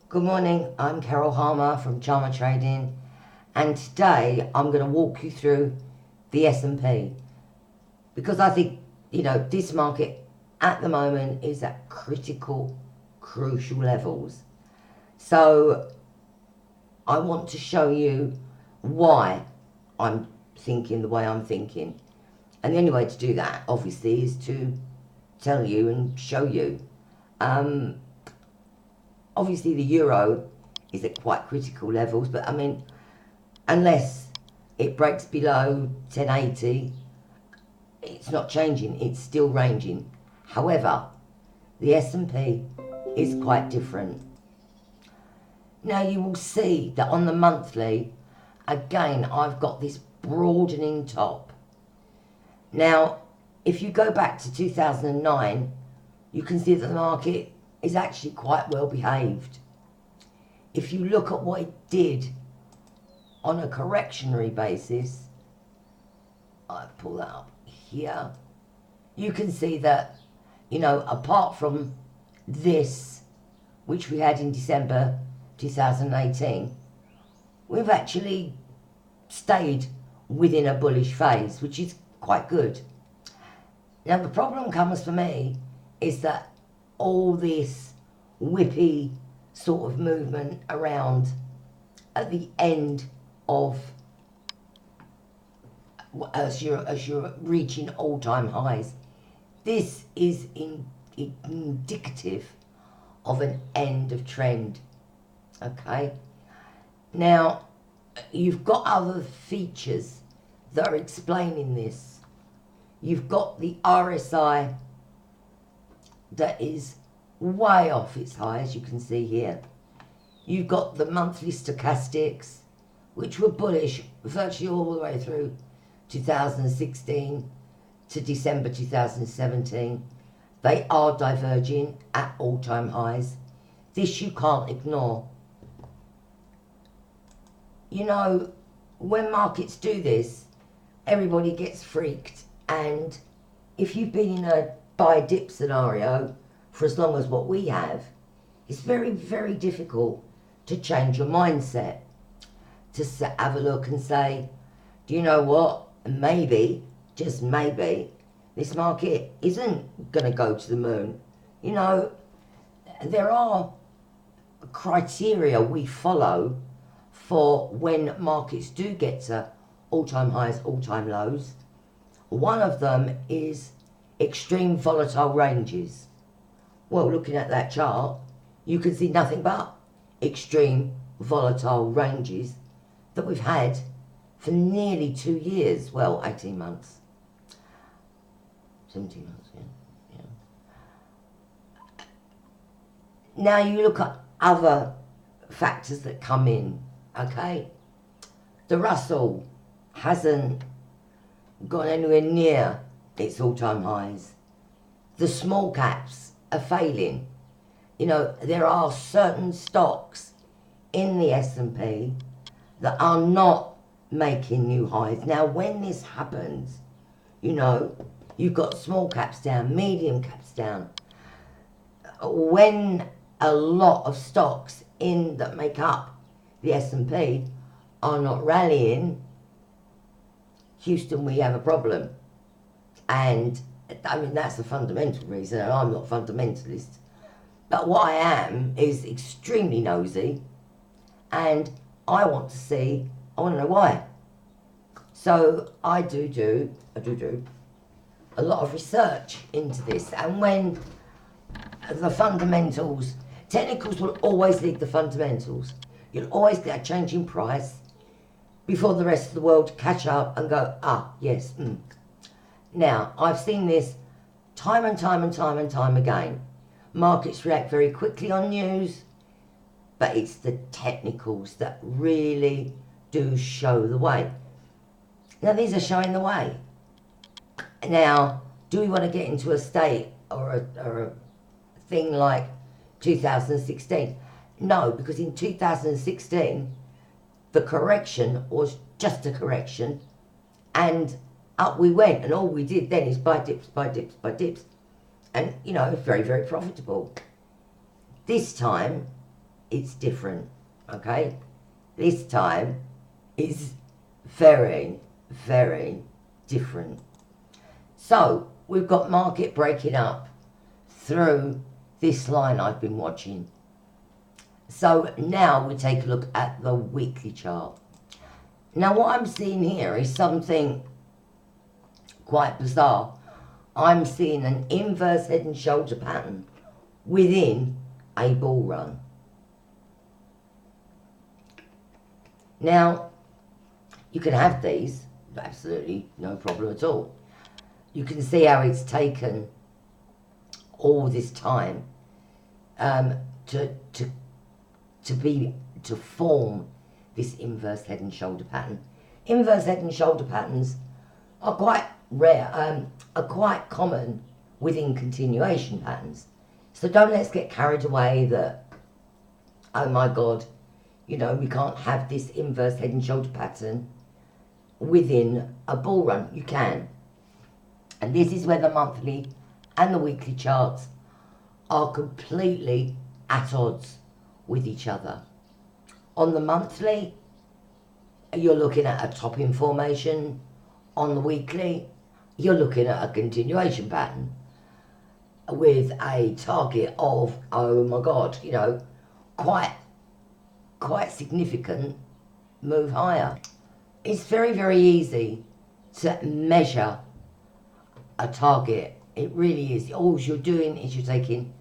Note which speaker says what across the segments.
Speaker 1: Good morning, I'm Carol Harmer from Charmer Trading, and today I'm going to walk you through the S&P because I think, this market at the moment is at critical, crucial levels. So I want to show you why I'm thinking the way I'm thinking. And the only way to do that, obviously, is to tell you and show you. Obviously, the euro is at quite critical levels, but I mean, unless it breaks below 1080, it's not changing, it's still ranging. However, the S&P is quite different. Now you will see that on the monthly, again, I've got this broadening top. Now, if you go back to 2009, you can see that the market is actually quite well behaved. If you look at what it did on a correctionary basis, I pull that up here, you can see that, apart from this, which we had in December 2018, we've actually stayed within a bullish phase, which is quite good. Now the problem comes for me is that all this whippy sort of movement around at the end of as you're reaching all-time highs, this is indicative of an end of trend. Okay, now you've got other features that are explaining this. You've got the RSI that is way off its high, as you can see here. You've got the monthly stochastics, which were bullish virtually all the way through 2016 to December 2017. They are diverging at all-time highs. This you can't ignore. When markets do this, everybody gets freaked, and if you've been in a buy dip scenario for as long as what we have, it's very, very difficult to change your mindset, to have a look and say, do you know what, maybe, just maybe, this market isn't going to go to the moon. There are criteria we follow for when markets do get to all-time highs, all-time lows. One of them is extreme volatile ranges. Well, looking at that chart, you can see nothing but extreme volatile ranges that we've had for nearly 2 years. Well, 18 months. 17 months, yeah. Now you look at other factors that come in, okay? The Russell hasn't gone anywhere near its all-time highs. The small caps are failing. There are certain stocks in the S&P that are not making new highs. Now, when this happens, you've got small caps down, medium caps down. When a lot of stocks that make up the S&P are not rallying, Houston, we have a problem. And I mean, that's the fundamental reason, and I'm not a fundamentalist. But what I am is extremely nosy, and I want to know why. So I do a lot of research into this, and when the fundamentals, technicals will always lead the fundamentals. You'll always get a change in price before the rest of the world catch up and go, yes. Now, I've seen this time and time again. Markets react very quickly on news, but it's the technicals that really do show the way. Now, these are showing the way. Now, do we want to get into a state or a thing like 2016? No, because in 2016, the correction was just a correction, and up we went, and all we did then is buy dips, and very, very profitable. This time, it's different, okay? This time is very, very different. So we've got market breaking up through this line I've been watching. So now we take a look at the weekly chart. Now what I'm seeing here is something quite bizarre. I'm seeing an inverse head and shoulder pattern within a bull run. Now, you can have these, absolutely no problem at all. You can see how it's taken all this time to form this inverse head and shoulder pattern. Inverse head and shoulder patterns are quite rare, are quite common within continuation patterns. So don't let's get carried away that, oh my God, you know, we can't have this inverse head and shoulder pattern within a bull run. You can. And this is where the monthly and the weekly charts are completely at odds with each other. On the monthly, you're looking at a top-in formation. On the weekly, you're looking at a continuation pattern with a target of, oh my God, you know, quite significant move higher. It's very, very easy to measure a target. It really is. All you're doing is you're taking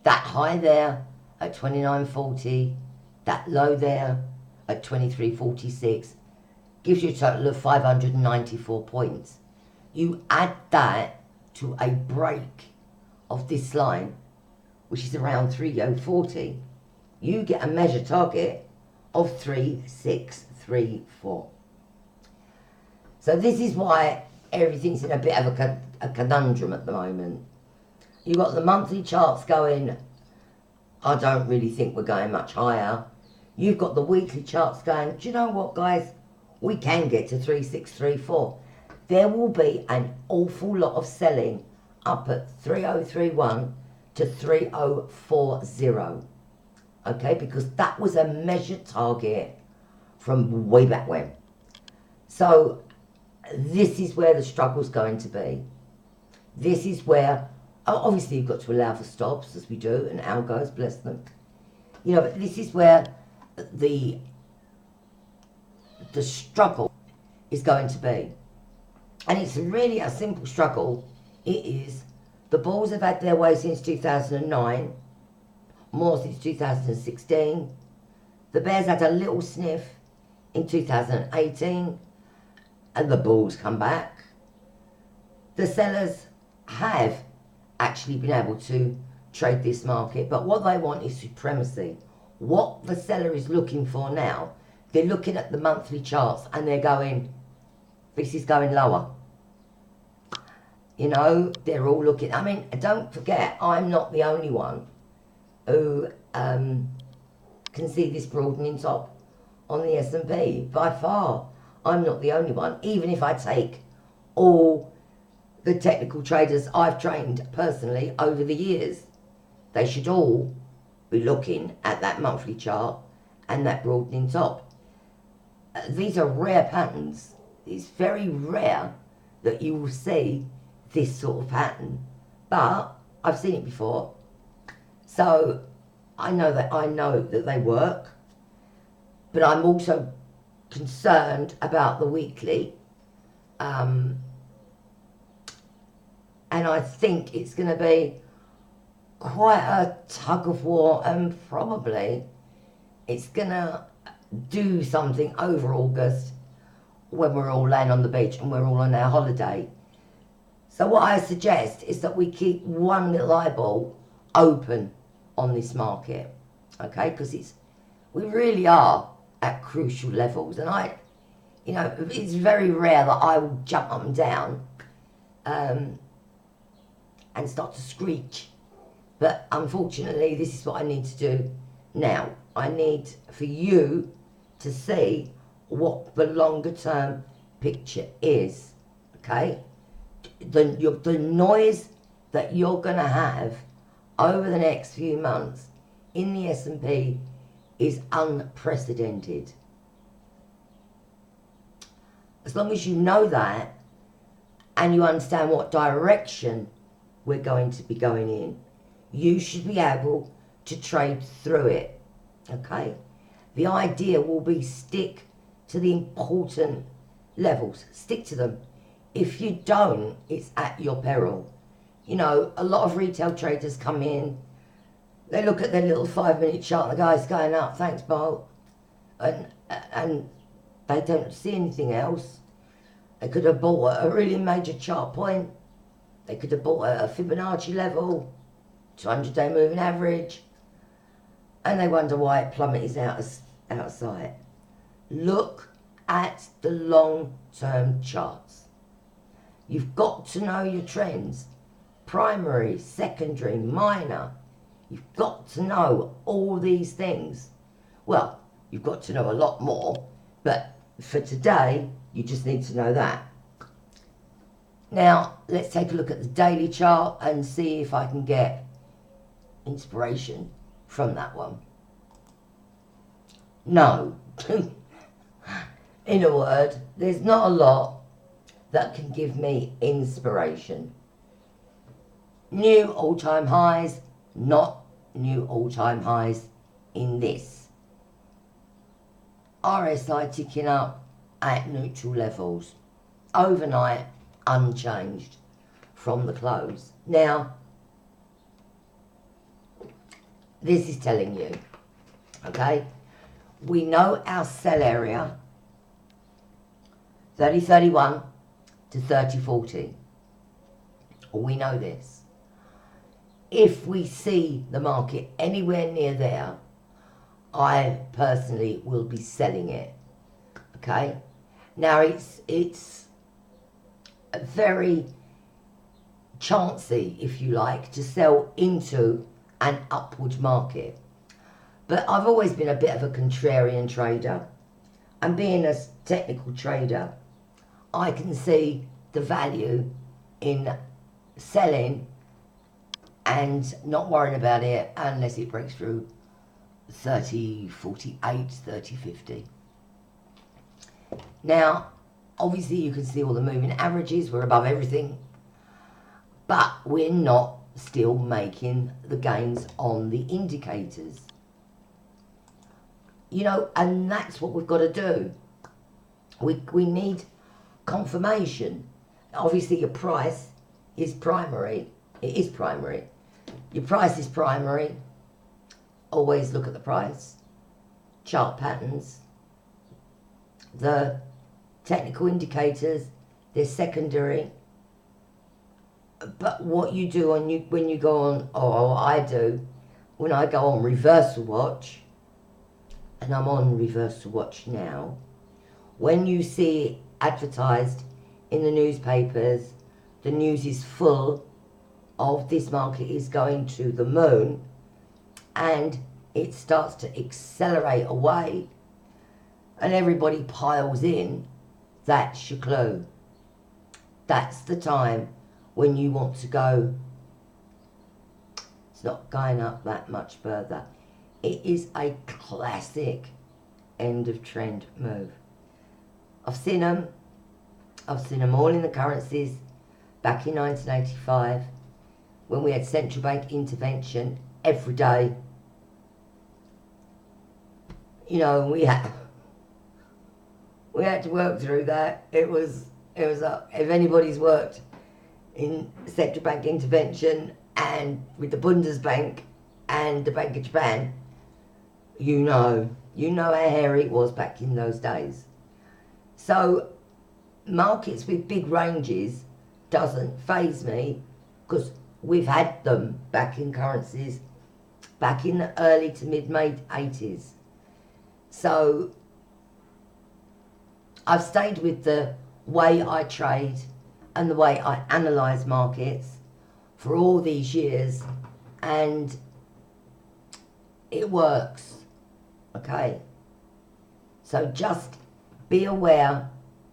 Speaker 1: that high there at 29.40, that low there at 23.46, gives you a total of 594 points. You add that to a break of this line, which is around 3040, you get a measure target of 3634. So this is why everything's in a bit of a conundrum at the moment. You've got the monthly charts going, I don't really think we're going much higher. You've got the weekly charts going, do you know what, guys? We can get to 3634. There will be an awful lot of selling up at 3031 to 3040. Okay, because that was a measured target from way back when. So this is where the struggle's going to be. This is where, obviously you've got to allow for stops, as we do, and algos, bless them. You know, but this is where the struggle is going to be. And it's really a simple struggle. It is, the bulls have had their way since 2009, more since 2016. The bears had a little sniff in 2018, and the bulls come back. The sellers have actually been able to trade this market, but what they want is supremacy. What the seller is looking for now, they're looking at the monthly charts and they're going, this is going lower. You know, they're all looking, I mean, don't forget, I'm not the only one who can see this broadening top on the S&P. By far, I'm not the only one. Even if I take all the technical traders I've trained personally over the years, they should all be looking at that monthly chart and that broadening top. These are rare patterns. It's very rare that you will see this sort of pattern, but I've seen it before. So I know that they work, but I'm also concerned about the weekly, and I think it's going to be quite a tug of war, and probably it's going to do something over August when we're all laying on the beach and we're all on our holiday. So what I suggest is that we keep one little eyeball open on this market, okay? Because we really are at crucial levels, and it's very rare that I will jump up and down and start to screech. But unfortunately, this is what I need to do now. I need for you to see what the longer term picture is, okay? The noise that you're going to have over the next few months in the S&P is unprecedented. As long as you know that and you understand what direction we're going to be going in, you should be able to trade through it. Okay? The idea will be stick to the important levels. Stick to them. If you don't, it's at your peril. You know, a lot of retail traders come in, they look at their little 5-minute chart, the guy's going up, thanks Bolt, and they don't see anything else. They could have bought a really major chart point, they could have bought a Fibonacci level, 200-day moving average, and they wonder why it plummets out of sight. Look at the long-term charts. You've got to know your trends. Primary, secondary, minor. You've got to know all these things. Well, you've got to know a lot more, but for today, you just need to know that. Now, let's take a look at the daily chart and see if I can get inspiration from that one. No. In a word, there's not a lot that can give me inspiration. New all-time highs, not new all-time highs in this. RSI ticking up at neutral levels. Overnight, unchanged from the close. Now, this is telling you, okay, we know our sell area, 30.31 to 30.40. We know this. If we see the market anywhere near there, I personally will be selling it. Okay? Now it's a very chancy, if you like, to sell into an upward market. But I've always been a bit of a contrarian trader. And being a technical trader, I can see the value in selling and not worrying about it unless it breaks through 30.48, 30.50. Now, obviously you can see all the moving averages, we're above everything, but we're not still making the gains on the indicators. You know, and that's what we've got to do. We need confirmation. Obviously your price is primary. It is primary. Your price is primary. Always look at the price. Chart patterns. The technical indicators, they're secondary. But what you do when you go on, or I do, when I go on reversal watch, and I'm on reversal watch now, when you see advertised in the newspapers, the news is full of this market is going to the moon, and it starts to accelerate away, and everybody piles in, that's your clue. That's the time when you want to go. It's not going up that much further. It is a classic end of trend move. I've seen them all in the currencies back in 1985 when we had central bank intervention every day. You know, we had to work through that. It was if anybody's worked in central bank intervention and with the Bundesbank and the Bank of Japan, you know how hairy it was back in those days. So markets with big ranges doesn't faze me, because we've had them back in currencies back in the early to mid 80s. So I've stayed with the way I trade and the way I analyse markets for all these years, and it works. Okay, so just be aware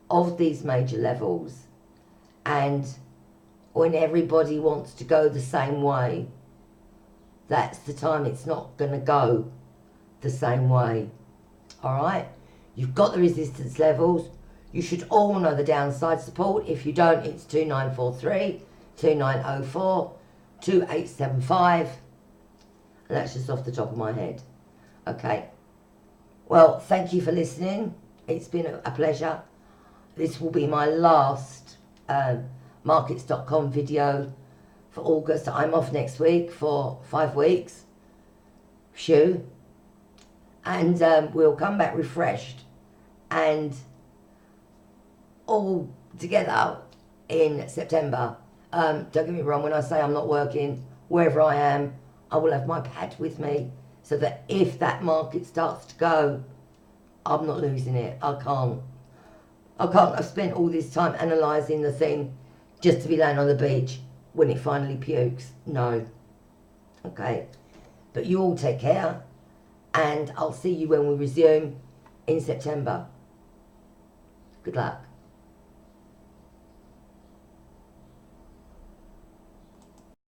Speaker 1: of these major levels, and when everybody wants to go the same way, that's the time it's not going to go the same way. Alright? You've got the resistance levels. You should all know the downside support. If you don't, it's 2943, 2904, 2875. And that's just off the top of my head. Okay. Well, thank you for listening. It's been a pleasure. This will be my last markets.com video for August. I'm off next week for 5 weeks. Phew. And we'll come back refreshed and all together in September. Don't get me wrong, when I say I'm not working, wherever I am, I will have my pad with me so that if that market starts to go, I'm not losing it. I can't. I've spent all this time analysing the thing just to be laying on the beach when it finally pukes. No. Okay. But you all take care, and I'll see you when we resume in September. Good luck.